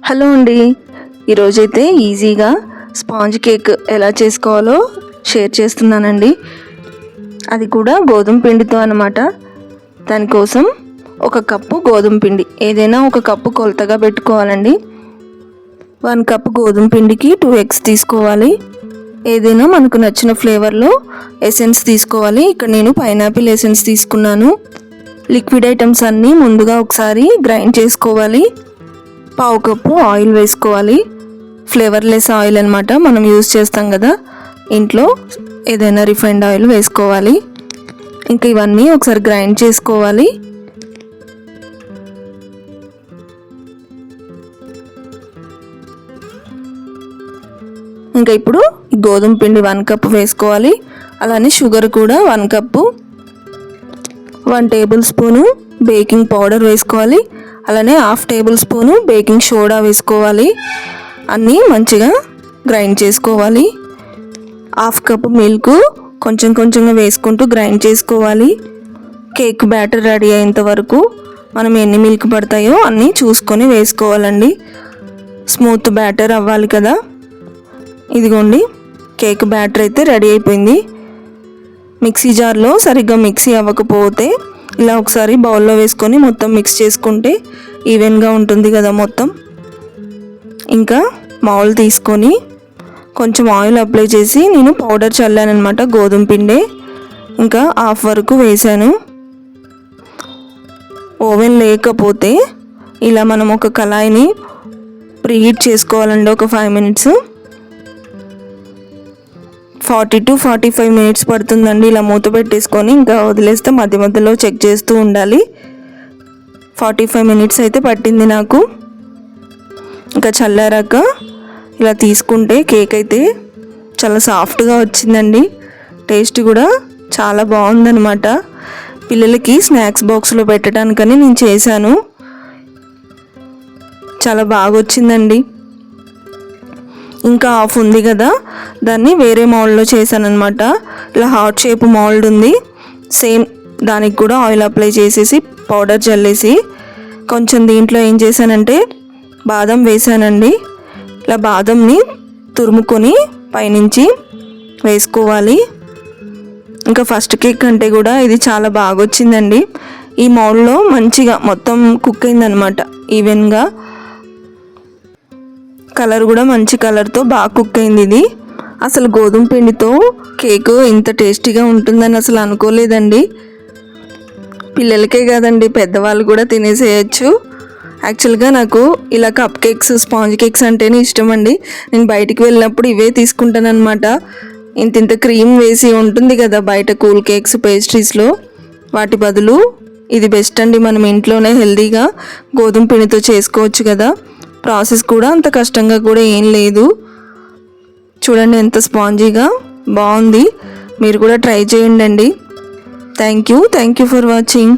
Hello అండి, ఈరోజైతే ఈజీగా స్పాంజ్ కేక్ ఎలా చేసుకోవాలో షేర్ చేస్తున్నానండి. అది కూడా గోధుమ పిండితో అన్నమాట. దానికోసం ఒక కప్పు గోధుమ పిండి, ఏదైనా ఒక కప్పు కొలతగా పెట్టుకోవాలండి. 1 కప్పు గోధుమ పిండికి 2 ఎగ్స్ తీసుకోవాలి. ఏదైనా మనకు నచ్చిన ఫ్లేవర్లో ఎసెన్స్ తీసుకోవాలి. ఇక్కడ నేను పైనాపిల్ ఎసెన్స్ తీసుకున్నాను. లిక్విడ్ ఐటమ్స్ అన్నీ ముందుగా ఒకసారి గ్రైండ్ చేసుకోవాలి. 1/2 కప్పు ఆయిల్ వేసుకోవాలి. ఫ్లేవర్లెస్ ఆయిల్ అన్నమాట, మనం యూజ్ చేస్తాం కదా ఇంట్లో, ఏదైనా రిఫైన్డ్ ఆయిల్ వేసుకోవాలి. ఇంకా ఇవన్నీ ఒకసారి గ్రైండ్ చేసుకోవాలి. ఇంకా ఇప్పుడు గోధుమ పిండి 1 కప్పు వేసుకోవాలి. అలానే షుగర్ కూడా 1 cup, 1 table spoon baking powder వేసుకోవాలి. అలానే 1/2 టేబుల్ స్పూను బేకింగ్ సోడా వేసుకోవాలి. అన్నీ మంచిగా గ్రైండ్ చేసుకోవాలి. 1/2 కప్పు మిల్క్ కొంచెం కొంచెంగా వేసుకుంటూ గ్రైండ్ చేసుకోవాలి. కేక్ బ్యాటర్ రెడీ అయ్యేంత వరకు మనం ఎన్ని మిల్క్ పడతాయో అన్నీ చూసుకొని వేసుకోవాలండి. స్మూత్ బ్యాటర్ అవ్వాలి కదా. ఇదిగోండి, కేక్ బ్యాటర్ అయితే రెడీ అయిపోయింది. మిక్సీ జార్లో సరిగ్గా మిక్సీ అవ్వకపోతే ఇలా ఒకసారి బౌల్లో వేసుకొని మొత్తం మిక్స్ చేసుకుంటే ఈవెన్గా ఉంటుంది కదా మొత్తం. ఇంకా మౌల్ తీసుకొని కొంచెం ఆయిల్ అప్లై చేసి నేను పౌడర్ చల్లానమాట, గోధుమ పిండే. ఇంకా 1/2 వరకు వేసాను. ఓవెన్ లేకపోతే ఇలా మనం ఒక కళాయిని ప్రీహీట్ చేసుకోవాలండి. ఒక 5 మినిట్స్, 40 to 45 మినిట్స్ పడుతుందండి. ఇలా మూత పెట్టేసుకొని ఇంకా వదిలేస్తే మధ్య మధ్యలో చెక్ చేస్తూ ఉండాలి. 45 మినిట్స్ అయితే పట్టింది నాకు. ఇంకా చల్లారాక ఇలా తీసుకుంటే కేక్ అయితే చాలా సాఫ్ట్గా వచ్చిందండి. టేస్ట్ కూడా చాలా బాగుందన్నమాట. పిల్లలకి స్నాక్స్ బాక్స్లో పెట్టడానికని నేను చేశాను. చాలా బాగా వచ్చిందండి. ఇంకా 1/2 ఉంది కదా, దాన్ని వేరే మౌల్డ్లో చేశాను అనమాట. ఇలా హార్ట్ షేప్ మౌల్డ్ ఉంది, సేమ్ దానికి కూడా ఆయిల్ అప్లై చేసేసి పౌడర్ చల్లేసి కొంచెం దీంట్లో ఏం చేశానంటే బాదం వేసానండి. ఇలా బాదంని తురుముకొని పైనుంచి వేసుకోవాలి. ఇంకా ఫస్ట్ కేక్ కంటే కూడా ఇది చాలా బాగా వచ్చిందండి. ఈ మౌల్డ్లో మంచిగా మొత్తం కుక్ అయిందనమాట ఈవెన్గా. కలర్ కూడా మంచి కలర్తో బాగా కుక్ అయింది. ఇది అసలు గోధుమ పిండితో కేక్ ఇంత టేస్టీగా ఉంటుందని అసలు అనుకోలేదండి. పిల్లలకే కాదండి, పెద్దవాళ్ళు కూడా తినేసేయచ్చు. యాక్చువల్గా నాకు ఇలా కప్ కేక్స్, స్పాంజ్ కేక్స్ అంటేనే ఇష్టం అండి. నేను బయటికి వెళ్ళినప్పుడు ఇవే తీసుకుంటాను అనమాట. ఇంత క్రీమ్ వేసి ఉంటుంది కదా బయట కూల్ కేక్స్, పేస్ట్రీస్లో, వాటి బదులు ఇది బెస్ట్ అండి. మనం ఇంట్లోనే హెల్తీగా గోధుమ పిండితో చేసుకోవచ్చు కదా. ప్రాసెస్ కూడా అంత కష్టంగా కూడా ఏం లేదు. చూడండి ఎంత స్పాంజీగా బాగుంది. మీరు కూడా ట్రై చేయండి. Thank you for watching.